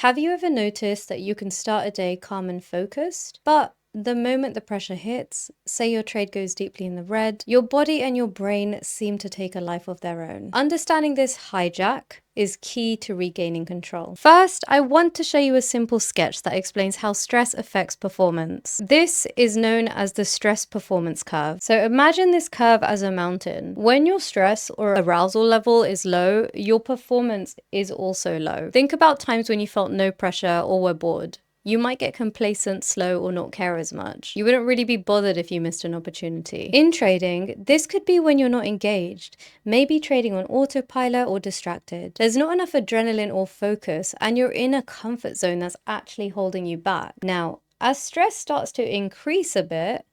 Have you ever noticed that you can start a day calm and focused, but the moment the pressure hits, say your trade goes deeply in the red, your body and your brain seem to take a life of their own? Understanding this hijack is key to regaining control. First, I want to show you a simple sketch that explains how stress affects performance. This is known as the stress performance curve. So imagine this curve as a mountain. When your stress or arousal level is low, your performance is also low. Think about times when you felt no pressure or were bored. You might get complacent, slow, or not care as much. You wouldn't really be bothered if you missed an opportunity. In trading, this could be when you're not engaged, maybe trading on autopilot or distracted. There's not enough adrenaline or focus, and you're in a comfort zone that's actually holding you back. Now, as stress starts to increase a bit,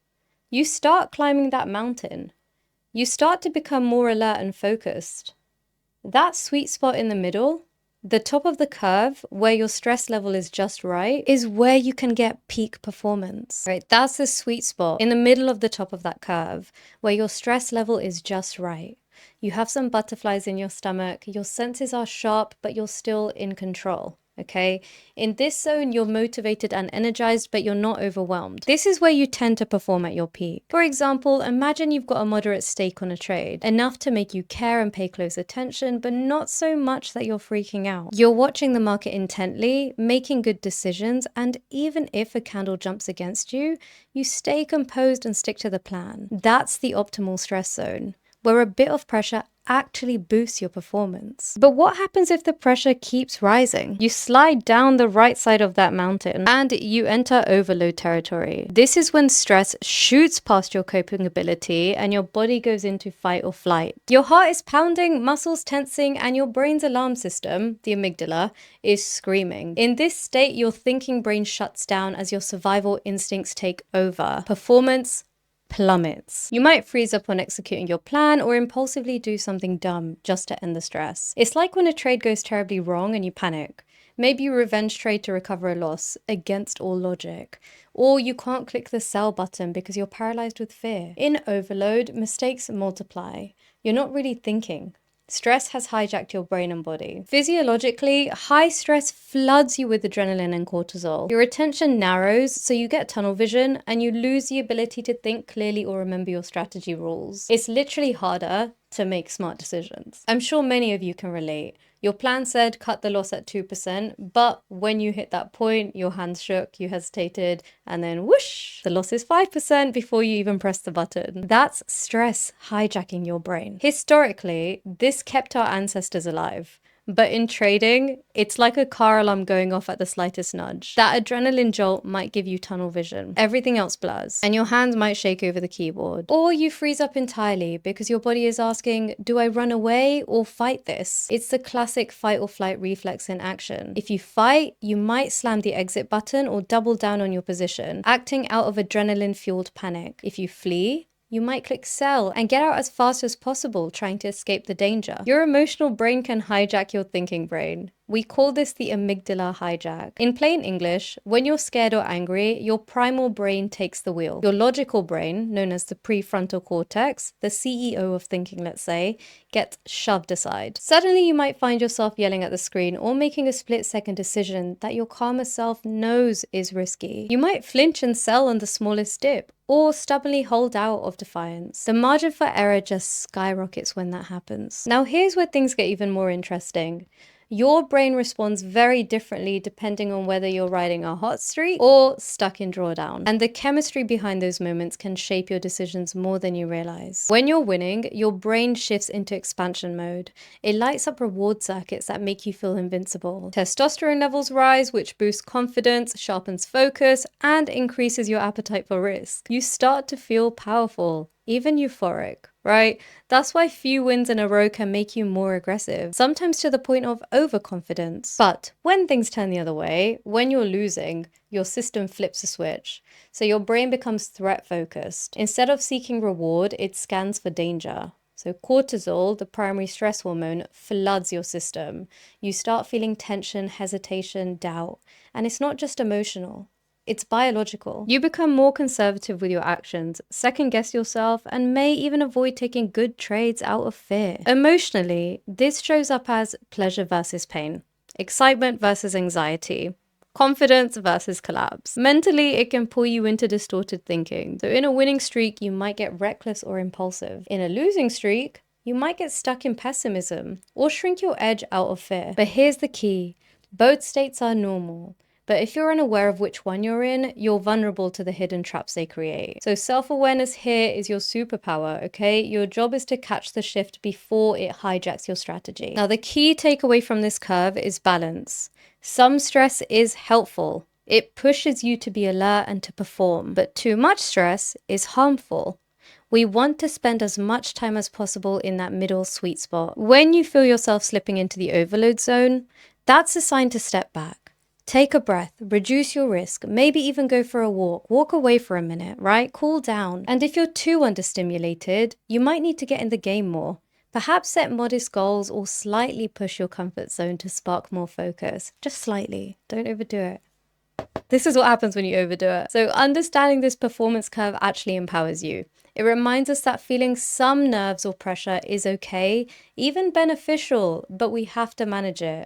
you start climbing that mountain. You start to become more alert and focused. That sweet spot in the middle, the top of the curve, where your stress level is just right, is where you can get peak performance, right? That's the sweet spot in the middle of the top of that curve, where your stress level is just right. You have some butterflies in your stomach, your senses are sharp, but you're still in control. Okay, in this zone, you're motivated and energized, but you're not overwhelmed. This is where you tend to perform at your peak. For example, imagine you've got a moderate stake on a trade, enough to make you care and pay close attention, but not so much that you're freaking out. You're watching the market intently, making good decisions, and even if a candle jumps against you, you stay composed and stick to the plan. That's the optimal stress zone, where a bit of pressure actually boosts your performance. But what happens if the pressure keeps rising? You slide down the right side of that mountain and you enter overload territory. This is when stress shoots past your coping ability and your body goes into fight or flight. Your heart is pounding, muscles tensing, and your brain's alarm system, the amygdala, is screaming. In this state, your thinking brain shuts down as your survival instincts take over. Performance plummets. You might freeze up on executing your plan or impulsively do something dumb just to end the stress. It's like when a trade goes terribly wrong and you panic. Maybe you revenge trade to recover a loss against all logic. Or you can't click the sell button because you're paralyzed with fear. In overload, mistakes multiply. You're not really thinking. Stress has hijacked your brain and body. Physiologically, high stress floods you with adrenaline and cortisol. Your attention narrows, so you get tunnel vision, and you lose the ability to think clearly or remember your strategy rules. It's literally harder to make smart decisions. I'm sure many of you can relate. Your plan said cut the loss at 2%, but when you hit that point, your hands shook, you hesitated, and then whoosh, the loss is 5% before you even press the button. That's stress hijacking your brain. Historically, this kept our ancestors alive. But in trading, it's like a car alarm going off at the slightest nudge. That adrenaline jolt might give you tunnel vision. Everything else blurs, and your hands might shake over the keyboard. Or you freeze up entirely because your body is asking, do I run away or fight this? It's the classic fight or flight reflex in action. If you fight, you might slam the exit button or double down on your position, acting out of adrenaline-fueled panic. If you flee, you might click sell and get out as fast as possible, trying to escape the danger. Your emotional brain can hijack your thinking brain. We call this the amygdala hijack. In plain English, when you're scared or angry, your primal brain takes the wheel. Your logical brain, known as the prefrontal cortex, the CEO of thinking, let's say, gets shoved aside. Suddenly, you might find yourself yelling at the screen or making a split-second decision that your calmer self knows is risky. You might flinch and sell on the smallest dip, or stubbornly hold out of defiance. The margin for error just skyrockets when that happens. Now here's where things get even more interesting. Your brain responds very differently depending on whether you're riding a hot streak or stuck in drawdown. And the chemistry behind those moments can shape your decisions more than you realize. When you're winning, your brain shifts into expansion mode. It lights up reward circuits that make you feel invincible. Testosterone levels rise, which boosts confidence, sharpens focus, and increases your appetite for risk. You start to feel powerful, even euphoric, right? That's why few wins in a row can make you more aggressive, sometimes to the point of overconfidence. But when things turn the other way, when you're losing, your system flips a switch. So your brain becomes threat focused. Instead of seeking reward, it scans for danger. So cortisol, the primary stress hormone, floods your system. You start feeling tension, hesitation, doubt. And it's not just emotional. It's biological. You become more conservative with your actions, second guess yourself, and may even avoid taking good trades out of fear. Emotionally, this shows up as pleasure versus pain. excitement versus anxiety, confidence versus collapse. Mentally, it can pull you into distorted thinking. So in a winning streak, you might get reckless or impulsive. In a losing streak, you might get stuck in pessimism or shrink your edge out of fear. But here's the key. Both states are normal. But if you're unaware of which one you're in, you're vulnerable to the hidden traps they create. So self-awareness here is your superpower, okay? Your job is to catch the shift before it hijacks your strategy. Now, the key takeaway from this curve is balance. Some stress is helpful. It pushes you to be alert and to perform. But too much stress is harmful. We want to spend as much time as possible in that middle sweet spot. When you feel yourself slipping into the overload zone, that's a sign to step back. Take a breath, reduce your risk, maybe even go for a walk away for a minute, right? Cool down. And if you're too understimulated, you might need to get in the game more. Perhaps set modest goals or slightly push your comfort zone to spark more focus. Just slightly, don't overdo it. This is what happens when you overdo it. So understanding this performance curve actually empowers you. It reminds us that feeling some nerves or pressure is okay, even beneficial, but we have to manage it.